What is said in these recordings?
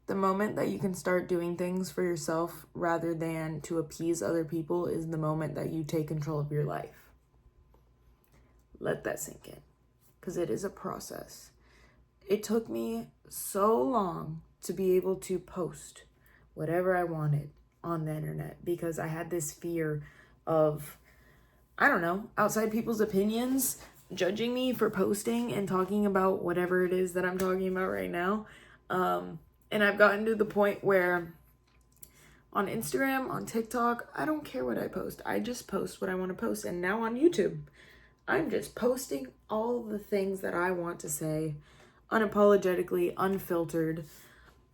The moment that you can start doing things for yourself rather than to appease other people is the moment that you take control of your life. Let that sink in, because it is a process. It took me so long to be able to post whatever I wanted on the internet because I had this fear of, I don't know, outside people's opinions judging me for posting and talking about whatever it is that I'm talking about right now. And I've gotten to the point where on Instagram, on TikTok, I don't care what I post. I just post what I want to post. And now on YouTube, I'm just posting all the things that I want to say unapologetically, unfiltered,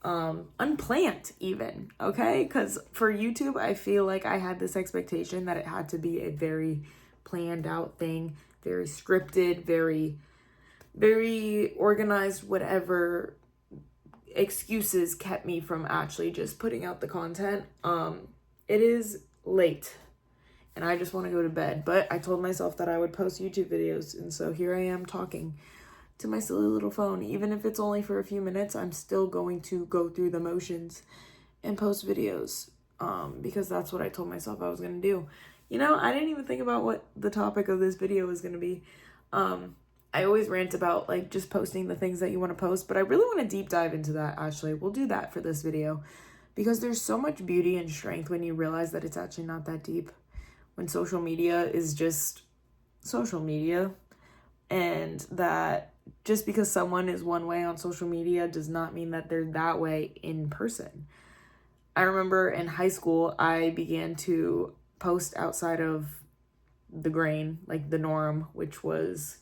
unplanned even, okay? Because for YouTube, I feel like I had this expectation that it had to be a very planned out thing, very scripted, very organized, whatever excuses kept me from actually just putting out the content. It is late and I just want to go to bed, but I told myself that I would post YouTube videos, and so here I am talking to my silly little phone. Even if it's only for a few minutes, I'm still going to go through the motions and post videos, because that's what I told myself I was going to do. You know, I didn't even think about what the topic of this video was going to be. I always rant about like just posting the things that you want to post, but I really want to deep dive into that. Actually, we'll do that for this video because there's so much beauty and strength when you realize that it's actually not that deep. When social media is just social media, and that just because someone is one way on social media does not mean that they're that way in person. I remember in high school, I began to post outside of the grain, like the norm, which was,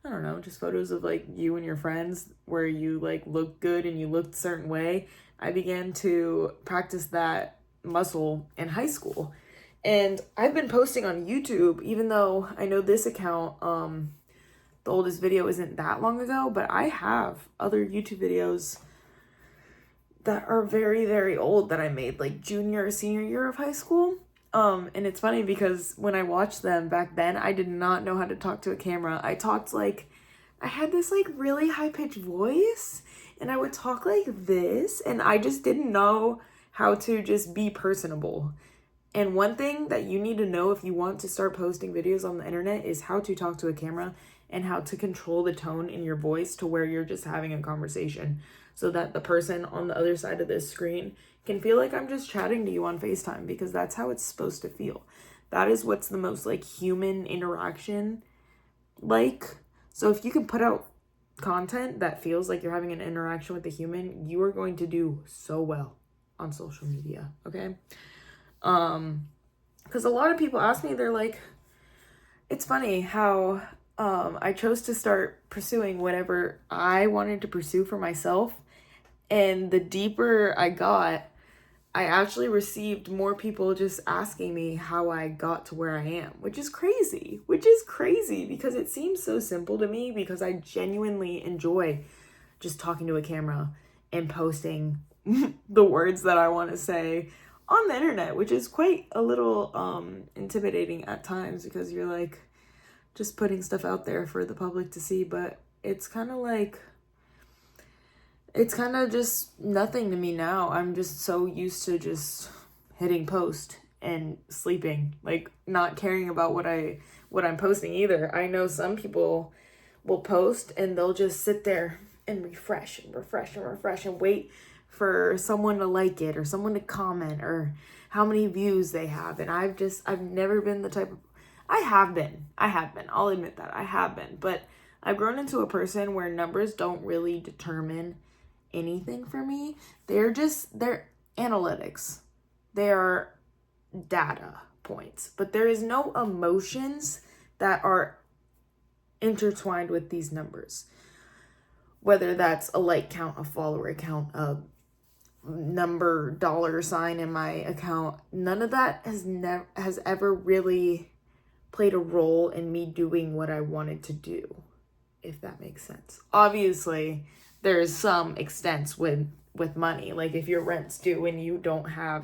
I don't know, just photos of like you and your friends where you like look good and you looked a certain way. I began to practice that muscle in high school. And I've been posting on YouTube, even though I know this account, the oldest video isn't that long ago, but I have other YouTube videos that are very, very old that I made like junior or senior year of high school. And it's funny because when I watched them back then, I did not know how to talk to a camera. I talked like, I had this like really high pitched voice and I would talk like this, and I just didn't know how to just be personable. And one thing that you need to know if you want to start posting videos on the internet is how to talk to a camera and how to control the tone in your voice to where you're just having a conversation so that the person on the other side of this screen can feel like I'm just chatting to you on FaceTime, because that's how it's supposed to feel. That is what's the most like human interaction like. So if you can put out content that feels like you're having an interaction with a human, you are going to do so well on social media, okay? Because a lot of people ask me, they're like, it's funny how I chose to start pursuing whatever I wanted to pursue for myself, and the deeper I got, I actually received more people just asking me how I got to where I am, which is crazy because it seems so simple to me, because I genuinely enjoy just talking to a camera and posting the words that I want to say on the internet, which is quite a little intimidating at times, because you're like just putting stuff out there for the public to see, but it's kind of just nothing to me now. I'm just so used to just hitting post and sleeping, like not caring about what I'm posting either. I know some people will post and they'll just sit there and refresh and wait for someone to like it or someone to comment or how many views they have. And I've never been the type of, I have been, I'll admit that I have been, but I've grown into a person where numbers don't really determine anything for me. They're analytics. They are data points, but there is no emotions that are intertwined with these numbers. Whether that's a like count, a follower count, a number, dollar sign in my account, none of that has ever really played a role in me doing what I wanted to do, if that makes sense. Obviously, there is some extent with money. Like if your rent's due and you don't have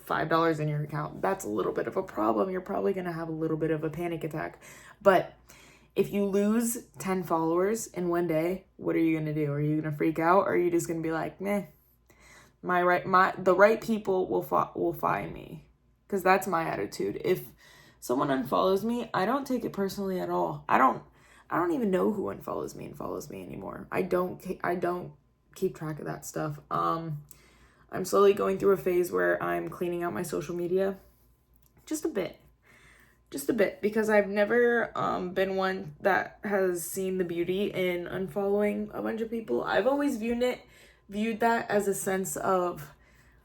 $5 in your account, that's a little bit of a problem. You're probably going to have a little bit of a panic attack. But if you lose 10 followers in one day, what are you going to do? Are you going to freak out? Or are you just going to be like, meh, The right people will find me, because that's my attitude. If someone unfollows me, I don't take it personally at all. I don't even know who unfollows me and follows me anymore. I don't keep track of that stuff. I'm slowly going through a phase where I'm cleaning out my social media just a bit, because I've never been one that has seen the beauty in unfollowing a bunch of people. I've always viewed that as a sense of,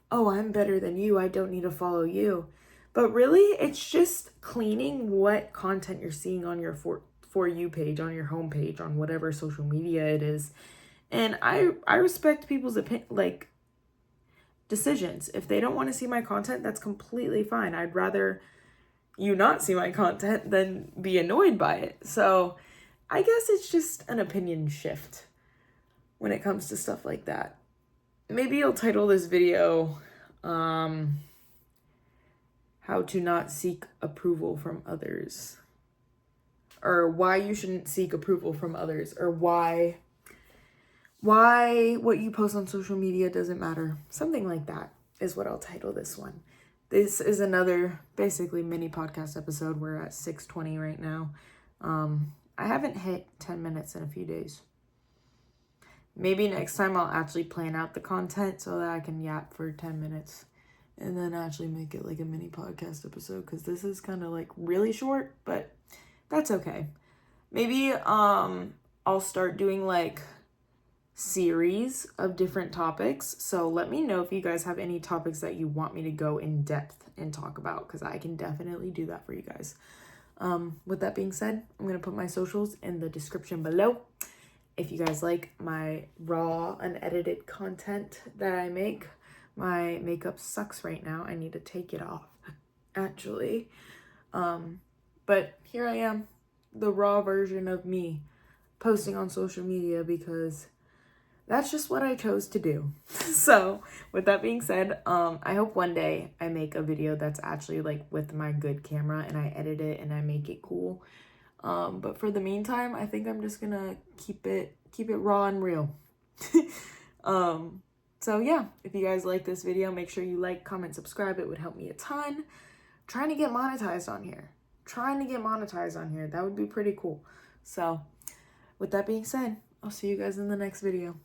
oh, I'm better than you, I don't need to follow you. But really, it's just cleaning what content you're seeing on your for you page, on your homepage, on whatever social media it is. And I respect people's decisions. If they don't want to see my content, that's completely fine. I'd rather you not see my content than be annoyed by it. So I guess it's just an opinion shift when it comes to stuff like that. Maybe I'll title this video, how to not seek approval from others, or why you shouldn't seek approval from others, or why what you post on social media doesn't matter. Something like that is what I'll title this one. This is another basically mini podcast episode. We're at 6:20 right now. I haven't hit 10 minutes in a few days. Maybe next time I'll actually plan out the content so that I can yap for 10 minutes and then actually make it like a mini podcast episode, because this is kind of like really short, but that's okay. Maybe I'll start doing like series of different topics. So let me know if you guys have any topics that you want me to go in depth and talk about, because I can definitely do that for you guys. With that being said, I'm going to put my socials in the description below. If you guys like my raw, unedited content that I make, my makeup sucks right now. I need to take it off, actually. But here I am, the raw version of me, posting on social media because that's just what I chose to do. So with that being said, I hope one day I make a video that's actually like with my good camera and I edit it and I make it cool. But for the meantime, I think I'm just gonna keep it raw and real. So yeah, if you guys like this video, make sure you like, comment, subscribe. It would help me a ton. Trying to get monetized on here. That would be pretty cool. So with that being said, I'll see you guys in the next video.